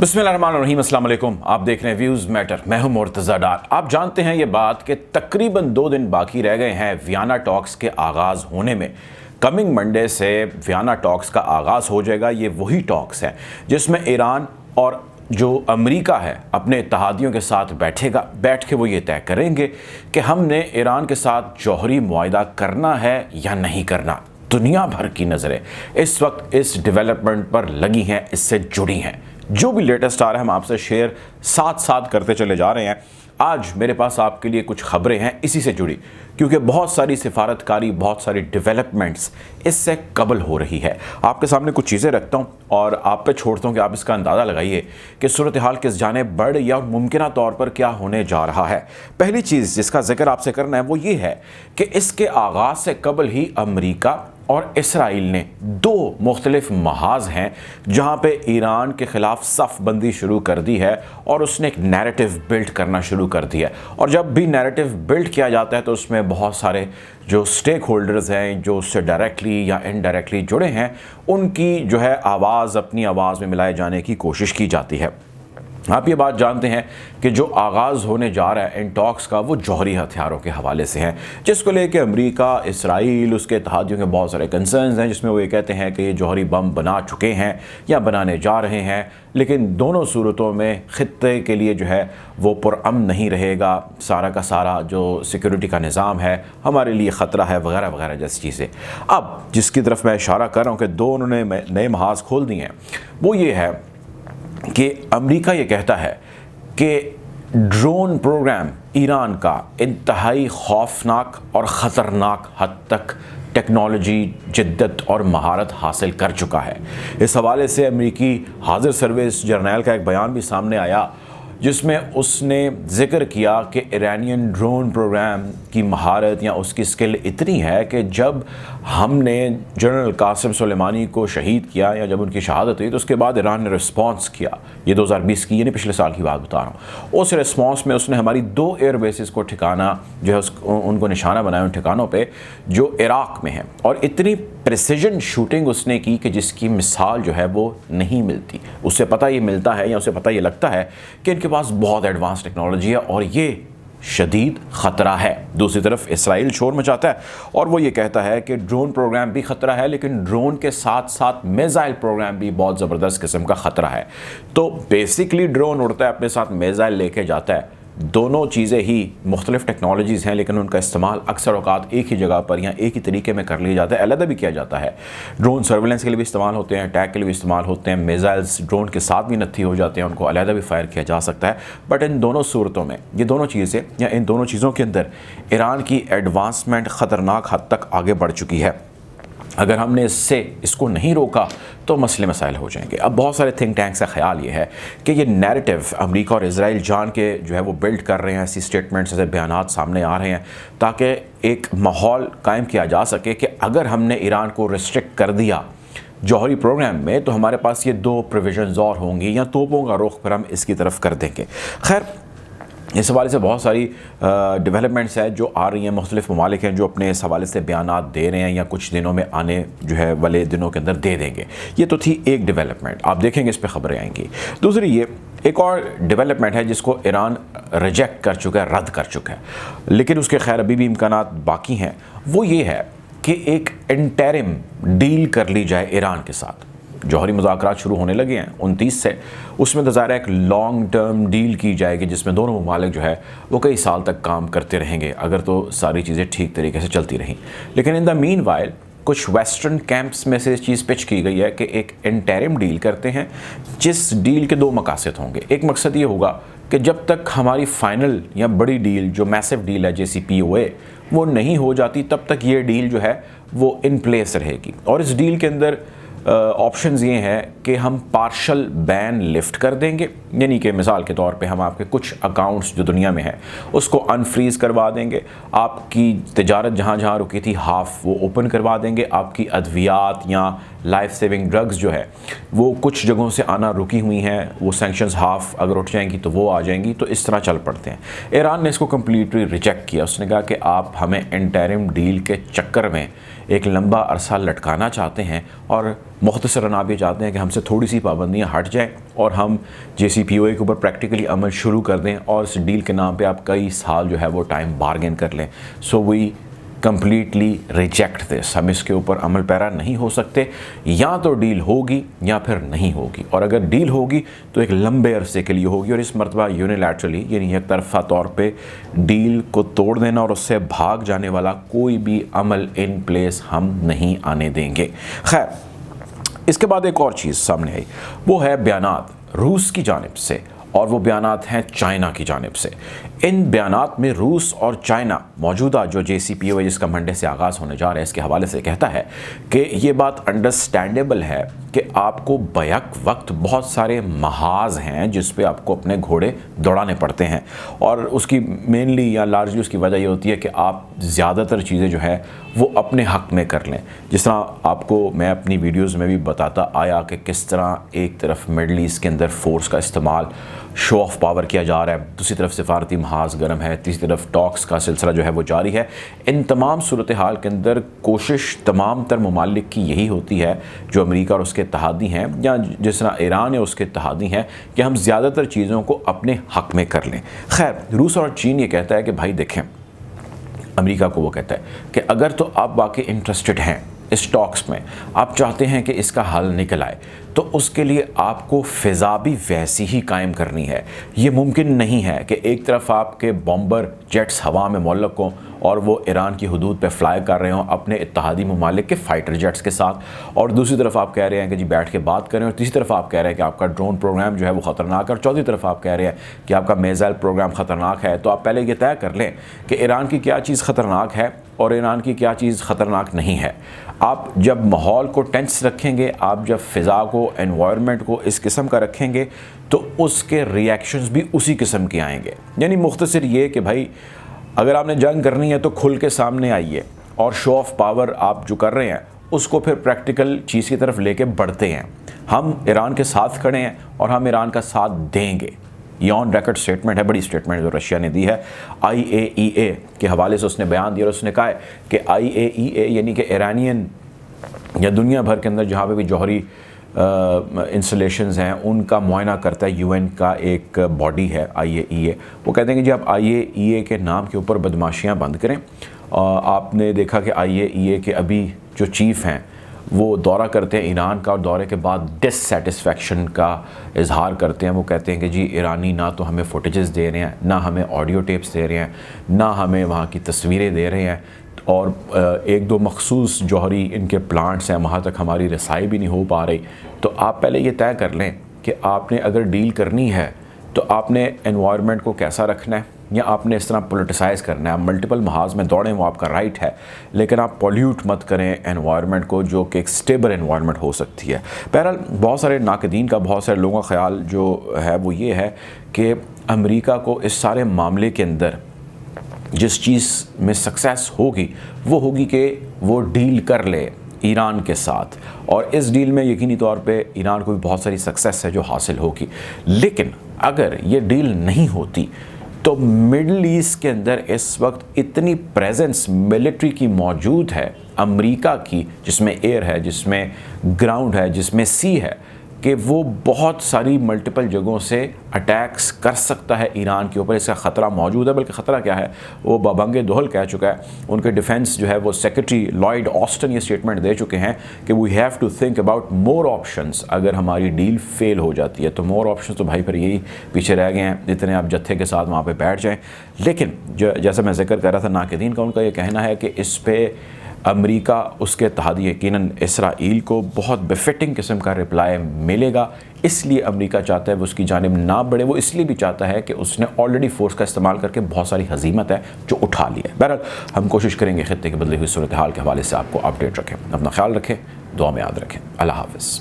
बिस्मिल्लाहिर्रहमानिर्रहीम, अस्सलाम वालेकुम। आप देख रहे हैं व्यूज़ मैटर। मैं हूं मुर्तज़ा डार। आप जानते हैं ये बात कि तकरीबन 2 दिन बाकी रह गए हैं वियना टॉक्स के आगाज़ होने में। कमिंग मंडे से वियना टॉक्स का आगाज़ हो जाएगा। ये वही टॉक्स है जिसमें ईरान और जो अमेरिका है अपने इत्तेहादियों के साथ बैठ के वो ये तय करेंगे कि हमने ईरान के साथ जौहरी मुआहिदा करना है या नहीं करना। दुनिया भर की नज़रें इस वक्त इस डेवलपमेंट पर लगी हैं, इससे जुड़ी हैं। जो भी लेटेस्ट आ रहा है हम आपसे शेयर साथ साथ करते चले जा रहे हैं। आज मेरे पास आपके लिए कुछ खबरें हैं इसी से जुड़ी, क्योंकि बहुत सारी सिफारतकारी, बहुत सारी डेवलपमेंट्स इससे कबल हो रही है। आपके सामने कुछ चीज़ें रखता हूँ और आप पे छोड़ता हूँ कि आप इसका अंदाज़ा लगाइए कि सूरत हाल किस जानिब बढ़ या मुमकिन तौर पर क्या होने जा रहा है। पहली चीज़ जिसका जिक्र आपसे करना है वो ये है कि इसके आगाज़ से कबल ही अमरीका और इसराइल ने 2 मुख्तलिफ महाज हैं जहाँ पे ईरान के ख़िलाफ़ सफ़बंदी शुरू कर दी है और उसने एक नैरेटिव बिल्ड करना शुरू कर दिया है। और जब भी नैरेटिव बिल्ड किया जाता है तो उसमें बहुत सारे जो स्टेक होल्डर्स हैं, जो उससे डायरेक्टली या इनडायरेक्टली जुड़े हैं, उनकी जो है आवाज़ अपनी आवाज़ में मिलाए जाने की कोशिश की जाती है। आप ये बात जानते हैं कि जो आगाज़ होने जा रहा है इन टॉक्स का वो जौहरी हथियारों के हवाले से हैं, जिसको लेके अमेरिका, इसराइल, उसके इत्तेहादियों के बहुत सारे कंसर्न्स हैं, जिसमें वो ये कहते हैं कि ये जौहरी बम बना चुके हैं या बनाने जा रहे हैं। लेकिन दोनों सूरतों में ख़ित्ते के लिए जो है वो पुरअमन नहीं रहेगा। सारा का सारा जो सिक्योरिटी का निज़ाम है हमारे लिए ख़तरा है, वगैरह वगैरह जैसी चीज़ें। अब जिसकी तरफ मैं इशारा कर रहा हूँ कि 2 उन्होंने नए महाज खोल दिए हैं, वो ये है कि अमेरिका ये कहता है कि ड्रोन प्रोग्राम ईरान का इंतहाई खौफनाक और ख़तरनाक हद तक टेक्नोलॉजी, जिद्दत और महारत हासिल कर चुका है। इस हवाले से अमेरिकी हाजिर सर्विस जर्नल का एक बयान भी सामने आया जिसमें उसने ज़िक्र किया कि ईरानियन ड्रोन प्रोग्राम की महारत या उसकी स्किल इतनी है कि जब हमने जनरल कासिम सुलेमानी को शहीद किया या जब उनकी शहादत हुई तो उसके बाद ईरान ने रिस्पॉन्स किया। ये 2020 की, यानी पिछले साल की बात बता रहा हूँ। उस रिस्पॉन्स में उसने हमारी 2 एयर बेसिस को ठिकाना जो है उनको निशाना बनाया उन ठिकानों पर जो इराक़ में है, और इतनी प्रिसिजन शूटिंग उसने की कि जिसकी मिसाल जो है वो नहीं मिलती। उससे पता ये मिलता है या उसे पता ये लगता है कि इनके पास बहुत एडवांस टेक्नोलॉजी है और ये शदीद ख़तरा है। दूसरी तरफ इसराइल शोर मचाता है और वो ये कहता है कि ड्रोन प्रोग्राम भी ख़तरा है, लेकिन ड्रोन के साथ साथ मिसाइल प्रोग्राम भी बहुत ज़बरदस्त किस्म का ख़तरा है। तो बेसिकली ड्रोन उड़ता है, अपने साथ मिसाइल लेके जाता है। दोनों चीज़ें ही मुख्तलिफ टेक्नोलॉजीज़ हैं, लेकिन उनका इस्तेमाल अक्सर औक़ात एक ही जगह पर या एक ही तरीके में कर लिया जाता है, अलग भी किया जाता है। ड्रोन सर्वेलेंस के लिए भी इस्तेमाल होते हैं, अटैक के लिए भी इस्तेमाल होते हैं। मिसाइल्स ड्रोन के साथ भी नत्थी हो जाते हैं, उनको अलग भी फायर किया जा सकता है। बट इन दोनों सूरतों में ये दोनों चीज़ें या इन दोनों चीज़ों के अंदर ईरान की एडवांसमेंट ख़तरनाक हद तक आगे बढ़ चुकी है। अगर हमने इसको नहीं रोका तो मसले मसाइल हो जाएंगे। अब बहुत सारे थिंक टैंक्स का ख्याल ये है कि ये नैरेटिव अमेरिका और इजराइल जान के जो है वो बिल्ड कर रहे हैं, ऐसी स्टेटमेंट्स, ऐसे बयानात सामने आ रहे हैं ताकि एक माहौल कायम किया जा सके कि अगर हमने ईरान को रिस्ट्रिक्ट कर दिया जौहरी प्रोग्राम में तो हमारे पास ये 2 प्रोविजंस और होंगी या तोपों का रुख पर हम इसकी तरफ कर देंगे। खैर, इस हवाले से बहुत सारी डेवलपमेंट्स है जो आ रही हैं। मुख्तलिफ ममालिक हैं जो अपने इस हवाले से बयानात दे रहे हैं या कुछ दिनों में आने जो है वाले दिनों के अंदर दे देंगे। ये तो थी एक डेवलपमेंट, आप देखेंगे इस पर ख़बरें आएंगी। दूसरी ये एक और डेवलपमेंट है जिसको ईरान रिजेक्ट कर चुका है, रद्द कर चुका है, लेकिन उसके खैर अभी भी इम्कानात बाकी हैं। वो ये है कि एक इंटरिम डील कर ली जाए ईरान के साथ। जौहरी मुज़ाकरात शुरू होने लगे हैं 29 से, उसमें तो ज़ाहिर है एक लॉन्ग टर्म डील की जाएगी जिसमें दोनों ममालिक जो है वो कई साल तक काम करते रहेंगे, अगर तो सारी चीज़ें ठीक तरीके से चलती रहीं। लेकिन इन द मीन वाइल कुछ वेस्टर्न कैंप्स में से इस चीज़ पिच की गई है कि एक इंटरिम डील करते हैं, जिस डील के 2 मकासद होंगे। एक मकसद ये होगा कि जब तक हमारी फ़ाइनल या बड़ी डील जो मैसिव डील है JCPOA वो नहीं हो जाती तब तक ये डील जो है वो इन प्लेस रहेगी। और इस डील के अंदर ऑप्शंस ये हैं कि हम पार्शल बैन लिफ्ट कर देंगे, यानी कि मिसाल के तौर पे हम आपके कुछ अकाउंट्स जो दुनिया में हैं उसको अनफ्रीज़ करवा देंगे, आपकी तिजारत जहाँ जहाँ रुकी थी हाफ़ वो ओपन करवा देंगे, आपकी अद्वियात या लाइफ सेविंग ड्रग्स जो है वो कुछ जगहों से आना रुकी हुई हैं, वो सैंक्शंस हाफ अगर उठ जाएंगी तो वो आ जाएंगी, तो इस तरह चल पड़ते हैं। ईरान ने इसको कम्प्लीटली रिजेक्ट किया। उसने कहा कि आप हमें इंटरिम डील के चक्कर में एक लंबा अरसा लटकाना चाहते हैं और मुख्तसरन आप ये चाहते हैं कि हमसे थोड़ी सी पाबंदियाँ हट जाएँ और हम JCPOA के ऊपर प्रैक्टिकली अमल शुरू कर दें और इस डील के नाम पे आप कई साल जो है वो टाइम बारगेन कर लें। So we completely reject this. हम इसके ऊपर अमल पैरा नहीं हो सकते, या तो डील होगी या फिर नहीं होगी, और अगर डील होगी तो एक लंबे अरसे के लिए होगी, और इस मरतबा यूनिलैटरली यानी एक तरफा तौर पे डील को तोड़ देना और उससे भाग जाने वाला कोई भी अमल इन प्लेस हम नहीं आने देंगे। खैर, इसके बाद एक और चीज़ सामने आई, वो है बयानात रूस की जानिब से, और वो बयानात हैं चाइना की जानिब से। इन बयानात में रूस और चाइना मौजूदा जो JCPOA जिसका मंडे से आगाज़ होने जा रहा है इसके हवाले से कहता है कि ये बात अंडरस्टैंडेबल है कि आपको बैक वक्त बहुत सारे महाज हैं जिस पे आपको अपने घोड़े दौड़ाने पड़ते हैं, और उसकी मेनली या लार्जली उसकी वजह ये होती है कि आप ज़्यादातर चीज़ें जो है वो अपने हक़ में कर लें। जिस तरह आपको मैं अपनी वीडियोज़ में भी बताता आया कि किस तरह एक तरफ मिडल ईस्ट के अंदर फ़ोर्स का इस्तेमाल शो ऑफ पावर किया जा रहा है, दूसरी तरफ सिफारती महाज गर्म है, तीसरी तरफ टॉक्स का सिलसिला जो है वो जारी है। इन तमाम सूरत हाल के अंदर कोशिश तमाम तर ममालिक की यही होती है जो अमेरिका और उसके इत्तेहादी हैं, या जिस तरह ईरान है उसके इत्तेहादी हैं, कि हम ज़्यादातर चीज़ों को अपने हक़ में कर लें। खैर, रूस और चीन ये कहता है कि भाई देखें, अमेरिका को वो कहता है कि अगर तो आप वाकई इंटरेस्टेड हैं इस टॉक्स में, आप चाहते हैं कि इसका हल निकल आए, तो उसके लिए आपको फ़िज़ा भी वैसी ही कायम करनी है। ये मुमकिन नहीं है कि एक तरफ आपके बॉम्बर जेट्स हवा में मुअल्लक़ हों और वो ईरान की हदूद पे फ्लाई कर रहे हों अपने इत्तेहादी ममालिक के फ़ाइटर जेट्स के साथ, और दूसरी तरफ आप कह रहे हैं कि जी बैठ के बात करें, और तीसरी तरफ आप कह रहे हैं कि आपका ड्रोन प्रोग्राम जो है वो ख़तरनाक है, और चौथी तरफ आप कह रहे हैं कि आपका मिसाइल प्रोग्राम ख़तरनाक है। तो आप पहले ये तय कर लें कि ईरान की क्या चीज़ ख़तरनाक है और ईरान की क्या चीज़ ख़तरनाक नहीं है। आप जब माहौल को टेंस रखेंगे, आप जब फ़िज़ा को, एनवायरनमेंट को इस किस्म का रखेंगे, तो उसके रिएक्शंस भी उसी किस्म के आएंगे। यानी मुख्तसर ये कि भाई अगर आपने जंग करनी है तो खुल के सामने आइए, और शो ऑफ पावर आप जो कर रहे हैं उसको फिर प्रैक्टिकल चीज़ की तरफ लेके बढ़ते हैं। हम ईरान के साथ खड़े हैं और हम ईरान का साथ देंगे। ये ऑन रिकॉर्ड स्टेटमेंट है, बड़ी स्टेटमेंट जो रशिया ने दी है। IAEA के हवाले से उसने बयान दिया और उसने कहा है कि IAEA यानी कि ईरानियन या दुनिया भर के अंदर जहाँ पे भी जौहरी इंस्टॉलेशंस हैं उनका मुआयना करता है UN का एक बॉडी है IAEA। वो कहते हैं कि जी आप IAEA के नाम के ऊपर बदमाशियाँ बंद करें। आपने देखा कि IAEA के अभी जो चीफ़ हैं वो दौरा करते हैं ईरान का, और दौरे के बाद डिससेटिस्फेक्शन का इजहार करते हैं। वो कहते हैं कि जी ईरानी ना तो हमें फुटेजेस दे रहे हैं, ना हमें ऑडियो टेप्स दे रहे हैं, ना हमें वहाँ की तस्वीरें दे रहे हैं, और एक दो मखसूस जौहरी इनके प्लांट्स हैं वहाँ तक हमारी रसाई भी नहीं हो पा रही। तो आप पहले ये तय कर लें कि आपने अगर डील करनी है तो आपने एनवायरनमेंट को कैसा रखना है, या आपने इस तरह पोलिटिसाइज़ करना है। आप मल्टीपल महाज में दौड़ें, वो आपका राइट है, लेकिन आप पॉल्यूट मत करें एनवायरनमेंट को, जो कि एक स्टेबल एनवायरनमेंट हो सकती है। बहरहाल बहुत सारे नाकदीन का, बहुत सारे लोगों का ख्याल जो है वो ये है कि अमेरिका को इस सारे मामले के अंदर जिस चीज़ में सक्सेस होगी वो होगी कि वो डील कर ले ईरान के साथ, और इस डील में यकीनी तौर पे ईरान को भी बहुत सारी सक्सेस है जो हासिल होगी। लेकिन अगर ये डील नहीं होती तो मिडल ईस्ट के अंदर इस वक्त इतनी प्रेजेंस मिलिट्री की मौजूद है अमेरिका की, जिसमें एयर है, जिसमें ग्राउंड है, जिसमें सी है, कि वो बहुत सारी मल्टीपल जगहों से अटैक्स कर सकता है ईरान के ऊपर। इसका ख़तरा मौजूद है। बल्कि ख़तरा क्या है वो बबंगे दोहल कह चुका है, उनके डिफेंस जो है वो सेक्रेटरी लॉयड ऑस्टन ये स्टेटमेंट दे चुके हैं कि we have to think about more options. अगर हमारी डील फेल हो जाती है तो मोर ऑप्शंस तो भाई फिर यही पीछे रह गए हैं, इतने आप जत्थे के साथ वहाँ पर बैठ जाएँ। लेकिन जैसा मैं जिक्र कर रहा था नाक़दीन का, उनका ये कहना है कि इस पर अमेरिका, उसके इत्तेहादी यकीनन इसराइल को बहुत बेफिटिंग किस्म का रिप्लाई मिलेगा। इसलिए अमेरिका चाहता है वो उसकी जानिब ना बढ़े। वो इसलिए भी चाहता है कि उसने ऑलरेडी फोर्स का इस्तेमाल करके बहुत सारी हजीमत है जो उठा ली है। बहरहाल हम कोशिश करेंगे खित्ते की बदली हुई सूरत हाल के हवाले से आपको अपडेट रखें। अपना ख्याल रखें, दुआ में याद रखें। अल्लाह हाफ़िज़।